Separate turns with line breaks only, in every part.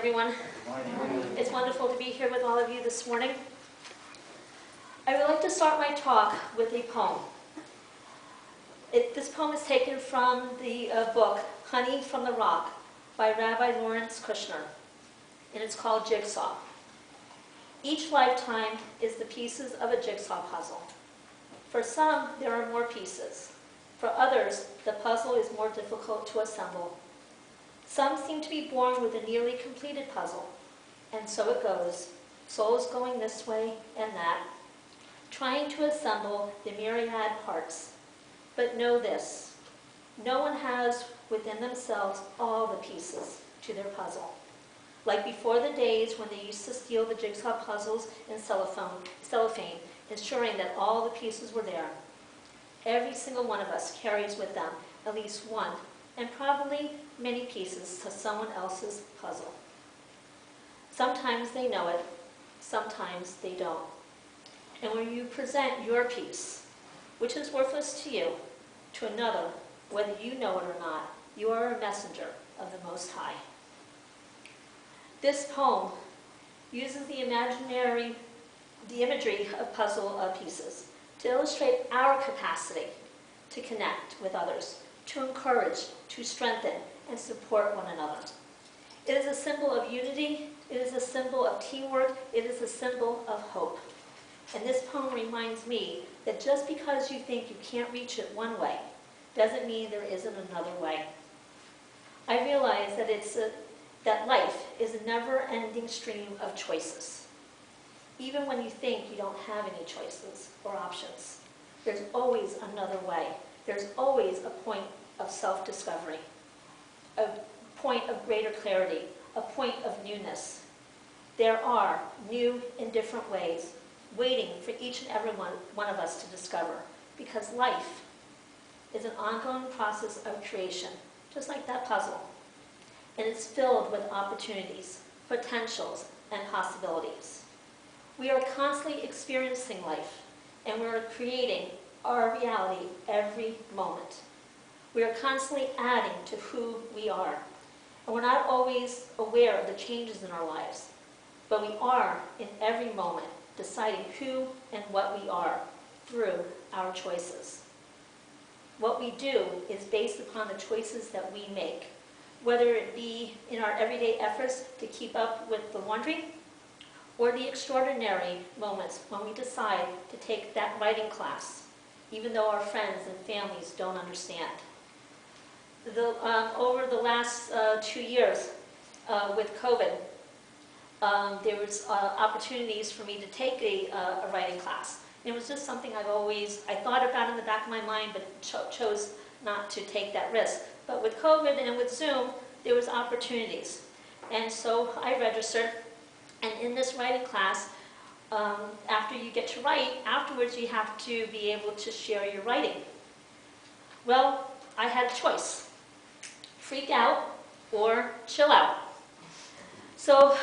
Everyone, it's wonderful to be here with all of you this morning. I would like to start my talk with a poem. This poem is taken from the book Honey from the Rock by Rabbi Lawrence Kushner, and it's called Jigsaw. Each lifetime is the pieces of a jigsaw puzzle. For some, there are more pieces. For others, the puzzle is more difficult to assemble. Some seem to be born with a nearly completed puzzle, and so it goes, souls going this way and that, trying to assemble the myriad parts. But know this, no one has within themselves all the pieces to their puzzle. Like before the days when they used to steal the jigsaw puzzles in cellophane, ensuring that all the pieces were there. Every single one of us carries with them at least one, and probably many pieces to someone else's puzzle. Sometimes they know it, sometimes they don't. And when you present your piece, which is worthless to you, to another, whether you know it or not, you are a messenger of the Most High. This poem uses the imagery of puzzle pieces to illustrate our capacity to connect with others, to encourage, to strengthen, and support one another. It is a symbol of unity, it is a symbol of teamwork, it is a symbol of hope. And this poem reminds me that just because you think you can't reach it one way, doesn't mean there isn't another way. I realize that that life is a never-ending stream of choices. Even when you think you don't have any choices or options, there's always another way. There's always a point of self-discovery, a point of greater clarity, a point of newness. There are new and different ways waiting for each and every one of us to discover, because life is an ongoing process of creation, just like that puzzle. And it's filled with opportunities, potentials, and possibilities. We are constantly experiencing life, and we're creating our reality every moment. We are constantly adding to who we are. And we're not always aware of the changes in our lives, but we are, in every moment, deciding who and what we are through our choices. What we do is based upon the choices that we make, whether it be in our everyday efforts to keep up with the laundry, or the extraordinary moments when we decide to take that writing class, even though our friends and families don't understand. Over the last 2 years with COVID, there was opportunities for me to take a writing class. It was just something I thought about in the back of my mind, but chose not to take that risk. But with COVID and with Zoom, there was opportunities. And so I registered, and in this writing class, after you get to write, afterwards you have to be able to share your writing. Well, I had a choice. Freak out or chill out. So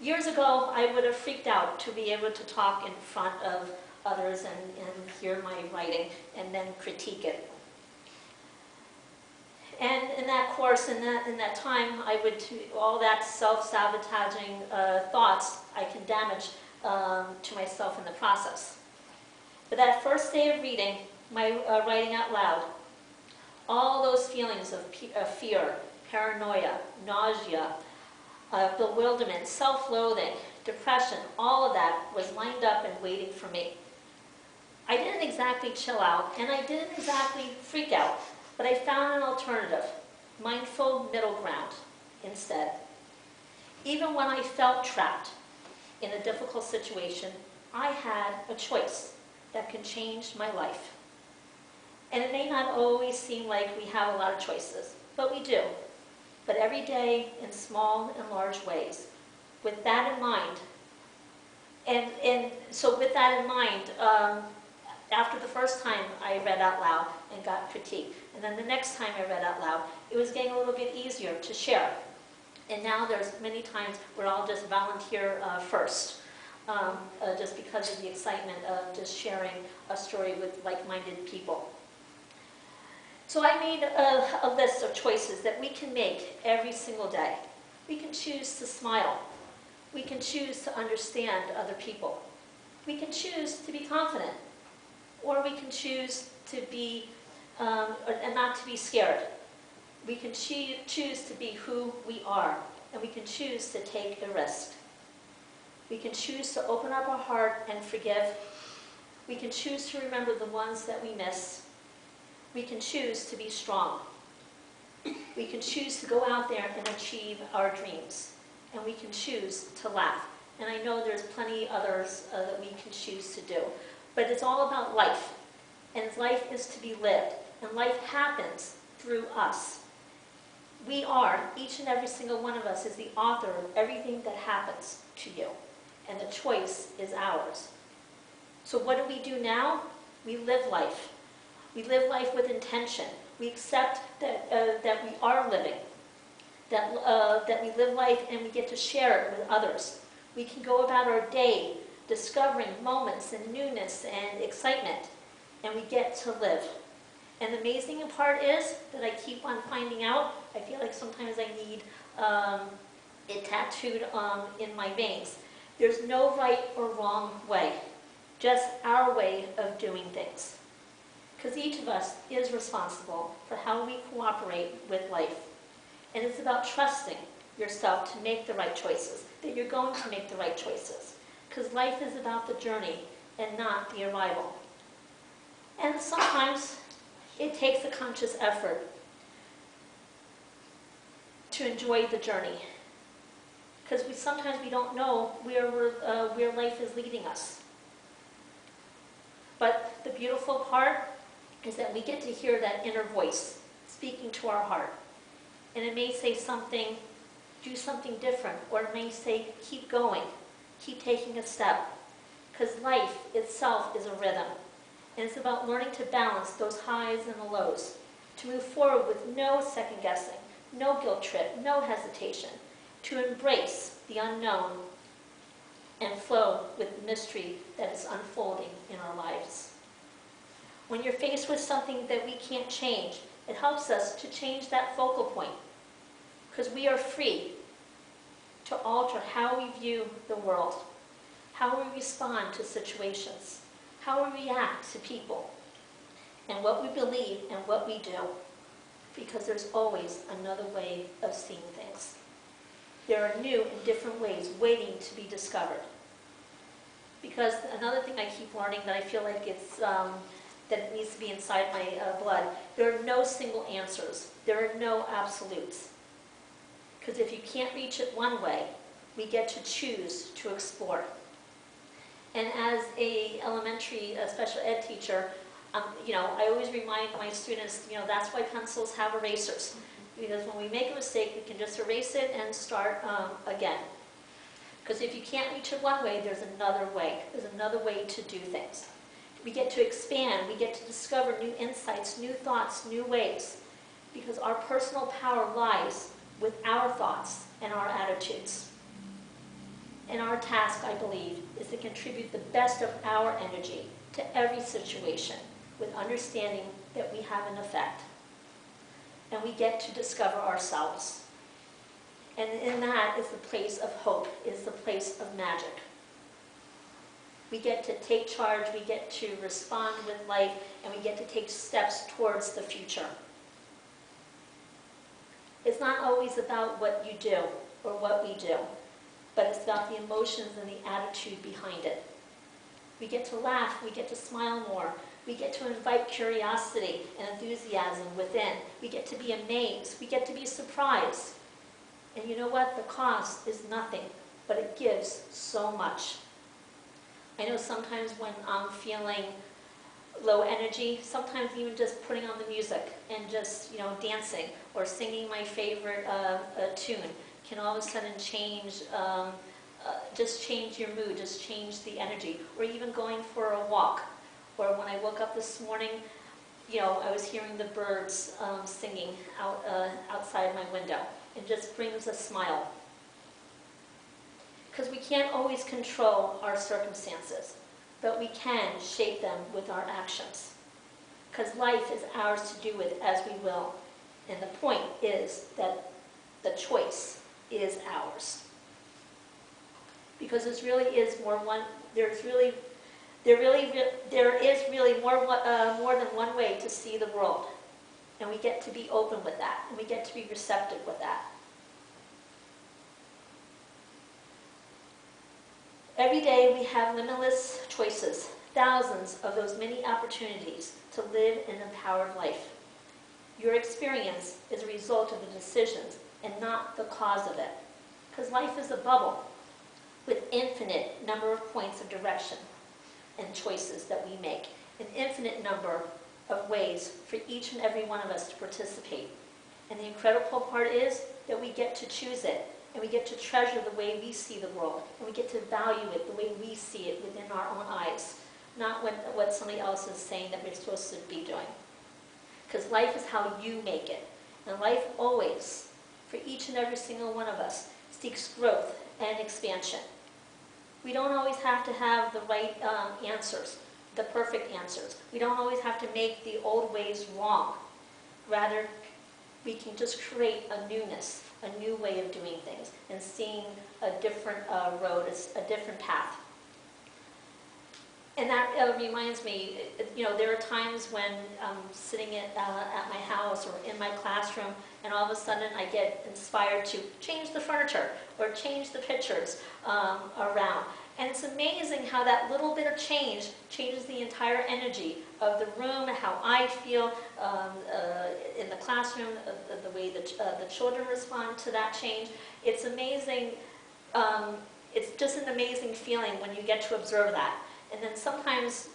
years ago, I would have freaked out to be able to talk in front of others and hear my writing and then critique it. And in that course, in that time, all that self-sabotaging thoughts I can damage to myself in the process. But that first day of reading, my writing out loud, all those feelings of fear, paranoia, nausea, bewilderment, self-loathing, depression, all of that was lined up and waiting for me. I didn't exactly chill out, and I didn't exactly freak out, but I found an alternative, mindful middle ground instead. Even when I felt trapped in a difficult situation, I had a choice that could change my life. And it may not always seem like we have a lot of choices, but we do. But every day in small and large ways. With that in mind, so with that in mind, after the first time I read out loud and got critiqued, and then the next time I read out loud, it was getting a little bit easier to share. And now there's many times where I'll just volunteer first, just because of the excitement of just sharing a story with like-minded people. So I made a list of choices that we can make every single day. We can choose to smile. We can choose to understand other people. We can choose to be confident, or we can choose to be, and not to be scared. We can choose to be who we are, and we can choose to take a risk. We can choose to open up our heart and forgive. We can choose to remember the ones that we miss. We can choose to be strong. We can choose to go out there and achieve our dreams. And we can choose to laugh. And I know there's plenty others that we can choose to do. But it's all about life. And life is to be lived. And life happens through us. We are, each and every single one of us is the author of everything that happens to you. And the choice is ours. So what do we do now? We live life. We live life with intention. We accept that, that we are living. That we live life and we get to share it with others. We can go about our day discovering moments and newness and excitement. And we get to live. And the amazing part is that I keep on finding out, I feel like sometimes I need it tattooed in my veins. There's no right or wrong way, just our way of doing things. Because each of us is responsible for how we cooperate with life. And it's about trusting yourself to make the right choices, that you're going to make the right choices. Because life is about the journey and not the arrival. And sometimes it takes a conscious effort to enjoy the journey. Because sometimes we don't know where life is leading us. But the beautiful part is that we get to hear that inner voice speaking to our heart. And it may say something, do something different, or it may say, keep going, keep taking a step. Because life itself is a rhythm. And it's about learning to balance those highs and the lows, to move forward with no second guessing, no guilt trip, no hesitation, to embrace the unknown and flow with the mystery that is unfolding in our lives. When you're faced with something that we can't change, it helps us to change that focal point, because we are free to alter how we view the world, how we respond to situations, how we react to people, and what we believe and what we do, because there's always another way of seeing things. There are new and different ways waiting to be discovered. Because another thing I keep learning that I feel like it's that it needs to be inside my blood, there are no single answers. There are no absolutes. Because if you can't reach it one way, we get to choose to explore. And as a elementary special ed teacher, I always remind my students, that's why pencils have erasers. Because when we make a mistake, we can just erase it and start again. Because if you can't reach it one way, there's another way. There's another way to do things. We get to expand. We get to discover new insights, new thoughts, new ways. Because our personal power lies with our thoughts and our attitudes. And our task, I believe, is to contribute the best of our energy to every situation with understanding that we have an effect. And we get to discover ourselves. And in that is the place of hope, is the place of magic. We get to take charge, we get to respond with life, and we get to take steps towards the future. It's not always about what you do or what we do, but it's about the emotions and the attitude behind it. We get to laugh, we get to smile more. We get to invite curiosity and enthusiasm within. We get to be amazed. We get to be surprised. And you know what? The cost is nothing, but it gives so much. I know sometimes when I'm feeling low energy, sometimes even just putting on the music and just, dancing or singing my favorite tune can all of a sudden change, just change your mood, just change the energy, or even going for a walk. Or when I woke up this morning, I was hearing the birds singing outside my window. It just brings a smile. Because we can't always control our circumstances, but we can shape them with our actions. Because life is ours to do with as we will. And the point is that the choice is ours. Because there really is more than one way to see the world. And we get to be open with that, and we get to be receptive with that. Every day we have limitless choices, thousands of those many opportunities to live an empowered life. Your experience is a result of the decisions and not the cause of it. Because life is a bubble with infinite number of points of direction and choices that we make, an infinite number of ways for each and every one of us to participate. And the incredible part is that we get to choose it, and we get to treasure the way we see the world, and we get to value it the way we see it within our own eyes, not what somebody else is saying that we're supposed to be doing. Because life is how you make it. And life always, for each and every single one of us, seeks growth and expansion. We don't always have to have the right answers, the perfect answers. We don't always have to make the old ways wrong. Rather, we can just create a newness, a new way of doing things, and seeing a different road, a different path. And that reminds me, there are times when I'm sitting at my house or in my classroom, and all of a sudden I get inspired to change the furniture or change the pictures around. And it's amazing how that little bit of change changes the entire energy of the room, how I feel in the classroom, the way the children respond to that change. It's amazing. It's just an amazing feeling when you get to observe that. And then sometimes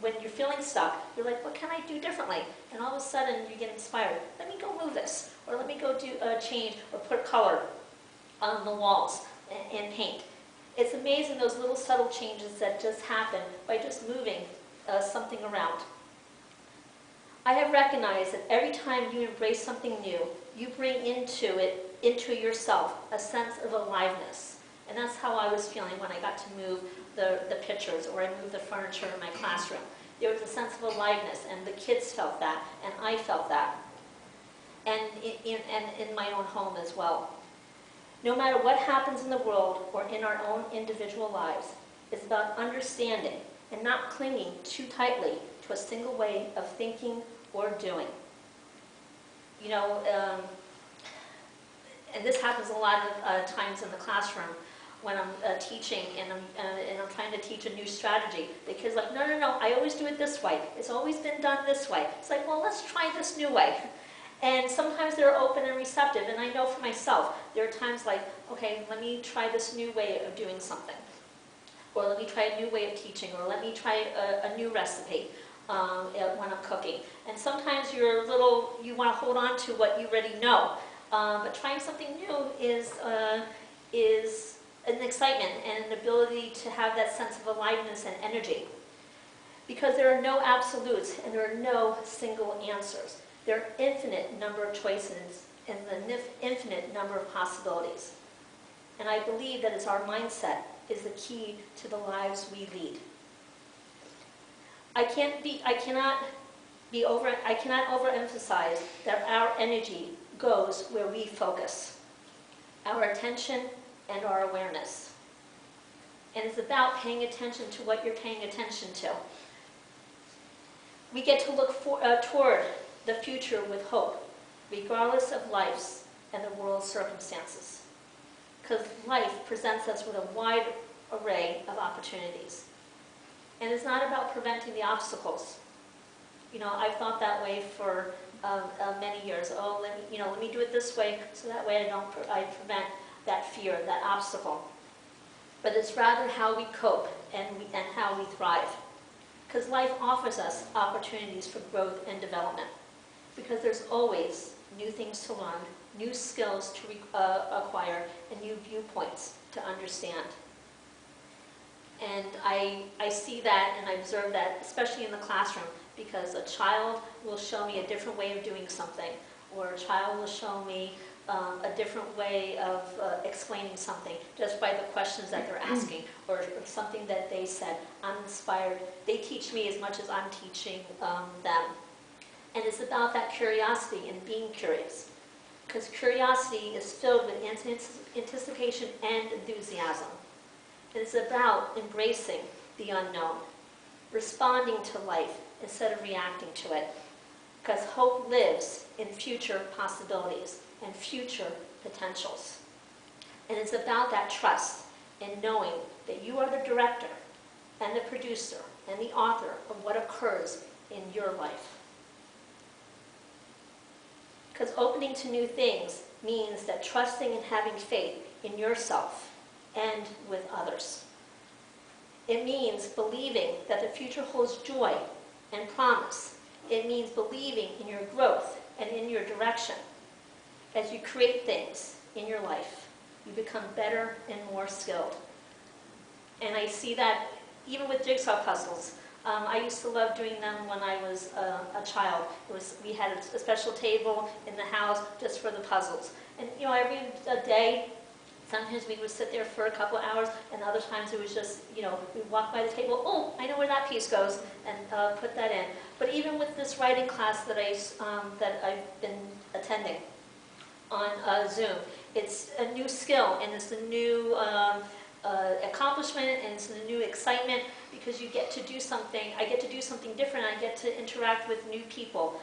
when you're feeling stuck, you're like, what can I do differently? And all of a sudden you get inspired. Let me go move this, or let me go do change, or put color on the walls and paint. It's amazing those little subtle changes that just happen by just moving something around. I have recognized that every time you embrace something new, you bring into yourself a sense of aliveness. And that's how I was feeling when I got to move the pictures, or I moved the furniture in my classroom. There was a sense of aliveness, and the kids felt that, and I felt that, and in my own home as well. No matter what happens in the world or in our own individual lives, it's about understanding and not clinging too tightly to a single way of thinking or doing. And this happens a lot of times in the classroom when I'm teaching and I'm trying to teach a new strategy. The kids are like, no, I always do it this way. It's always been done this way. It's like, well, let's try this new way. And sometimes they're open and receptive, and I know for myself, there are times like, okay, let me try this new way of doing something. Or let me try a new way of teaching, or let me try a new recipe when I'm cooking. And sometimes you want to hold on to what you already know. But trying something new is an excitement and an ability to have that sense of aliveness and energy. Because there are no absolutes and there are no single answers. There are infinite number of choices and the infinite number of possibilities. And I believe that it's our mindset is the key to the lives we lead. I cannot overemphasize that our energy goes where we focus, our attention and our awareness. And it's about paying attention to what you're paying attention to. We get to look toward the future with hope, regardless of life's and the world's circumstances. Because life presents us with a wide array of opportunities. And it's not about preventing the obstacles. I've thought that way for many years. Oh, let me do it this way, so that way I prevent that fear, that obstacle. But it's rather how we cope and how we thrive. Because life offers us opportunities for growth and development. Because there's always new things to learn, new skills to acquire, and new viewpoints to understand. And I see that and I observe that, especially in the classroom, because a child will show me a different way of doing something, or a child will show me a different way of explaining something just by the questions that they're asking, or something that they said. I'm inspired. They teach me as much as I'm teaching them. And it's about that curiosity and being curious. because curiosity is filled with anticipation and enthusiasm. It is about embracing the unknown, responding to life instead of reacting to it, because hope lives in future possibilities and future potentials. And it's about that trust in knowing that you are the director and the producer and the author of what occurs in your life. Because opening to new things means that trusting and having faith in yourself and with others. It means believing that the future holds joy and promise. It means believing in your growth and in your direction. As you create things in your life, you become better and more skilled. And I see that even with jigsaw puzzles. I used to love doing them when I was a child. We had a special table in the house just for the puzzles. And every day, sometimes we would sit there for a couple of hours, and other times it was just, we'd walk by the table, oh, I know where that piece goes, and put that in. But even with this writing class that I've been attending on Zoom, it's a new skill, and it's a new accomplishment, and it's a new excitement, because you get to do something. I get to do something different. I get to interact with new people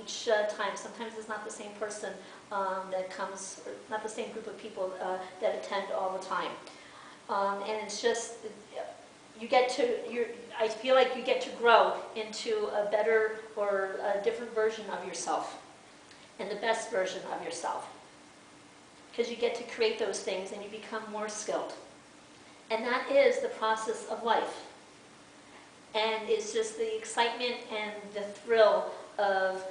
each time. Sometimes it's not the same person that comes, or not the same group of people that attend all the time. And it's just, I feel like you get to grow into a better or a different version of yourself, and the best version of yourself. Because you get to create those things and you become more skilled. And that is the process of life. And it's just the excitement and the thrill of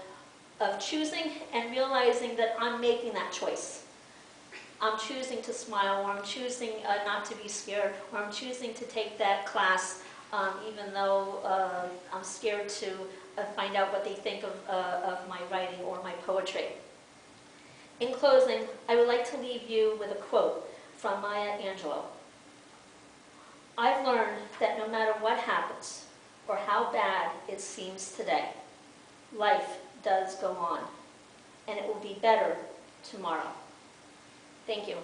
choosing and realizing that I'm making that choice. I'm choosing to smile, or I'm choosing not to be scared, or I'm choosing to take that class even though I'm scared to find out what they think of my writing or my poetry. In closing, I would like to leave you with a quote from Maya Angelou. I've learned that no matter what happens or how bad it seems today, life does go on, and it will be better tomorrow. Thank you.